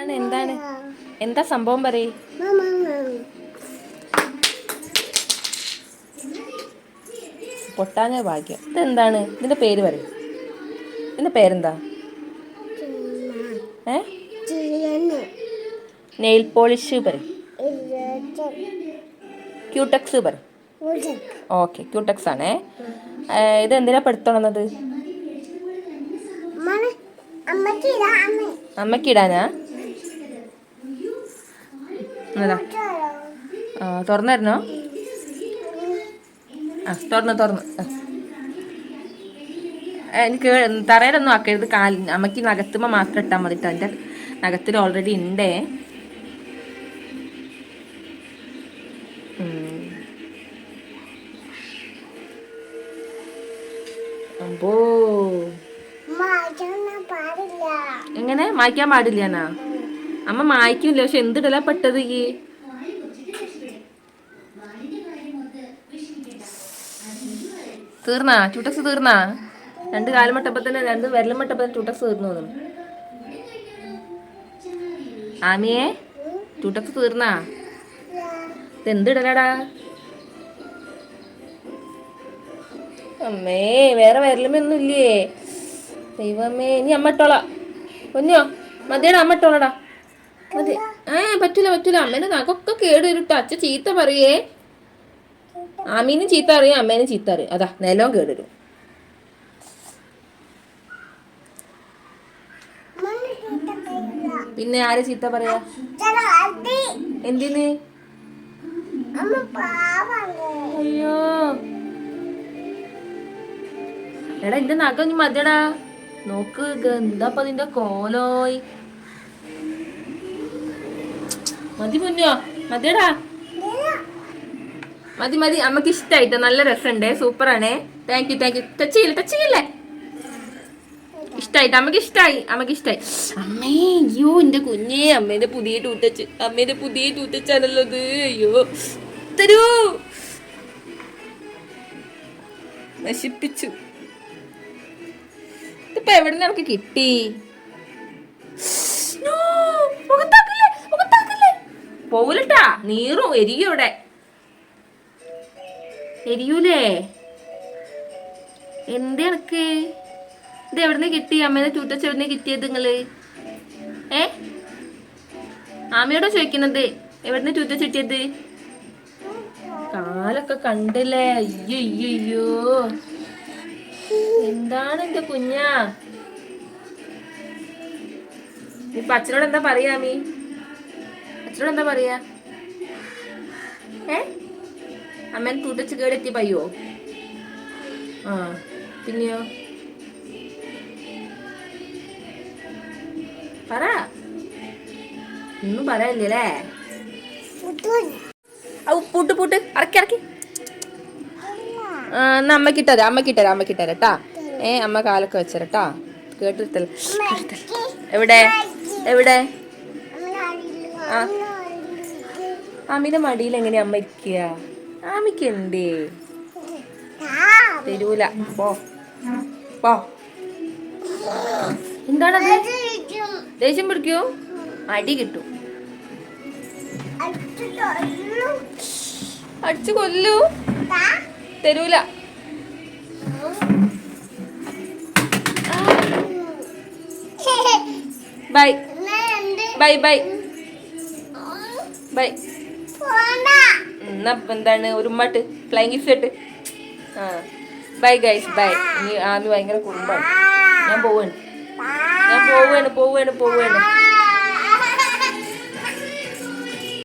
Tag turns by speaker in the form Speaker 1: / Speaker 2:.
Speaker 1: എന്താണ് എന്താ സംഭവം പറയ്. പൊട്ടാഞ്ഞ ഭാഗ്യം. ഇതെന്താണ് ഇതിന്റെ പേര് പറയും. ഇതിന്റെ പേരെന്താ? നെയിൽ പോളിഷ് പറയും. ക്യൂടെക്സ് പറയും. ഓക്കെ, ക്യൂടെക്സ് ആണേ. ഇതെന്തിനാ പെടുത്തണത്? അമ്മക്കിടാനാ? തുറന്നോ? തുറന്ന് എനിക്ക് തറയിലൊന്നും ആക്കരുത്. അമ്മക്ക് നഖത്തുമ്മ മാത്രം ഇട്ടാൽ മതിട്ടോ. എൻ്റെ നഖത്തിൽ ഓൾറെഡി ഉണ്ടേ. അമ്പോ, എങ്ങനെ മായ്ക്കാൻ പാടില്ലാന്നാ? അമ്മ മായ്ക്കില്ല, പക്ഷെ എന്തിടലാ പെട്ടത് ഈ? തീർന്നാ ക്യൂടെക്സ്? തീർന്നാ? രണ്ട് കാലും മട്ടപ്പോ തന്നെ, രണ്ട് വിരലും മട്ടപ്പോ ക്യൂടെക്സ് തീർന്നു തോന്നുന്നു. ആമിയെ, ക്യൂടെക്സ് തീർന്നാ? ഇതെന്തിടലാടാ? അമ്മേ, വേറെ വിരലുമൊന്നും ഇല്ലേ? ദൈവമേ, ഇനി അമ്മ ഇട്ടോളാം. പൊന്നോ മതിയടാ, അമ്മ ഇട്ടോളടാ. മതി. പറ്റൂല. അമ്മേനെ നഖമൊക്കെ കേട് വരും. അച്ഛ ചീത്ത പറയേ. ആമീനും ചീത്ത അറിയാം, അമ്മേനും ചീത്ത അറിയാം. അതാ നിലവും കേട് വരും. പിന്നെ ആരെ ചീത്ത പറയാ? എന്തിന്? അയ്യോ എടാ, എന്റെ നഖം ഇനി മതിയടാ. നോക്ക്, എന്താപ്പ നിന്റെ കോലോയ്. മതി പൊന്നോ, മതിയടാ. മതി. അമ്മക്ക് ഇഷ്ടായിട്ടോ, നല്ല രസമുണ്ടേ, സൂപ്പറാണേ. Thank you. ടച്ച് ചെയ്യില്ലേ? ഇഷ്ടായിട്ട്, അമ്മക്ക് ഇഷ്ടായി. അമ്മേ, അയ്യോ എന്റെ കുഞ്ഞേ, അമ്മേന്റെ പുതിയ ടൂത്തച്ചാണല്ലോ ഇത്. അയ്യോ തരൂ, നശിപ്പിച്ചു. ഇതിപ്പോ എവിടെ നമുക്ക് കിട്ടി? പോവൂലട്ടാ, നീറും, എരിയൂടെ. എരിയൂലേ? എന്തേക്ക് ഇത്? എവിടുന്ന് കിട്ടി? അമ്മേനെ ചൂട്ടച്ച് എവിടുന്ന് കിട്ടിയത് നിങ്ങള്? ആമയോടെ ചോദിക്കുന്നത് എവിടുന്ന് ചൂട്ടച്ച് കിട്ടിയത്? കാലൊക്കെ കണ്ടില്ലേ? അയ്യോ, എന്താണ് എന്റെ കുഞ്ഞാ? ഇപ്പൊ അച്ഛനോട് എന്താ പറയാ? അമ്മീ അച്ഛനോട് എന്താ പറയാ? അമ്മേനെ ചൂട്ടച്ച് കേടെത്തി പയ്യോ? പിന്നെയോ പറ. ഒന്നും പറയല്ലേ? പൂട്ട് ഇറക്കി. എന്നാ അമ്മക്കിട്ടരാ. അമ്മ കാലൊക്കെ വെച്ചരട്ടാ. കേട്ടിട്ടല്ല. എവിടെ? ആമിന്റെ മടിയിൽ എങ്ങനെയാ അമ്മ ഇരിക്കുക? ആമിക്ക് എന്തേ തരൂല? പോ. എന്താണത്? ദേഷ്യം പിടിക്കൂ? അടി കിട്ടും. അടിച്ചു കൊല്ലൂ? തരൂല. ബൈ. എന്നാ എന്താണ് ഒരു ഉമ്മട്ട് flying kiss? Bye guys, bye. ഇനി ആമി ഭയങ്കര കുറുമ്പാണ്. ഞാൻ പോവാണ്.